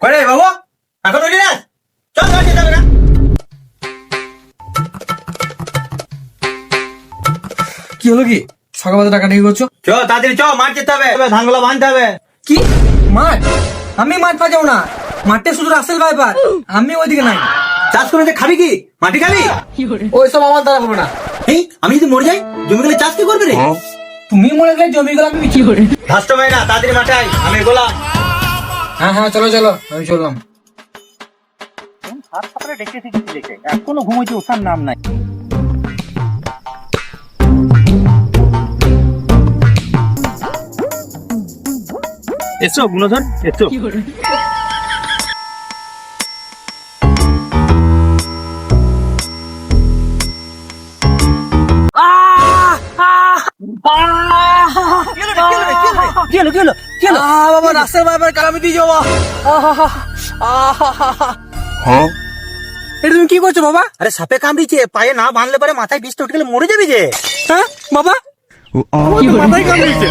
করে বাবু এখন উঠি না, চল চল যেতে হবে না। কি হলো কি সকালে টাকা নিয়ে করছো? চ তাড়াতাড়ি চ, মাঠ যেতে হবে, ধানগুলো বাঁধতে হবে। কি মাঠ? আমি মাঠ পা যাবো না, মাঠে শুধু রাসেল ভাই পার, আমি ওইদিকে নাই। চাষ করে যে খাবি কি, মাটি খাবি? ওইসব আমার দ্বারা হবে না। এই আমি যদি মরে যাই জমিগুলো চাষ কি করবে রে? তুমি মনে গেলে জমিগুলো আমি বিক্রি করে। ঘাস তো না, তাড়াতাড়ি মাঠে আয়, আমি গোলাম। হ্যাঁ হ্যাঁ চলো চলো, আমি চললাম। এখনো ঘুমাইতে ওঠার নাম নাই। এসো গুণধর, এসো। বাবা রাসেল ভাই পার কালামি দিয়ে যাবো। এটা তুমি কি করছো বাবা? আরে সাপে কামড়িছে, পায়ে না বাঁধলে পরে মাথায় বিষটা উঠে গেলে মরে যাবি যে। হ্যাঁ বাবা, মাথায় কামড়িয়েছে।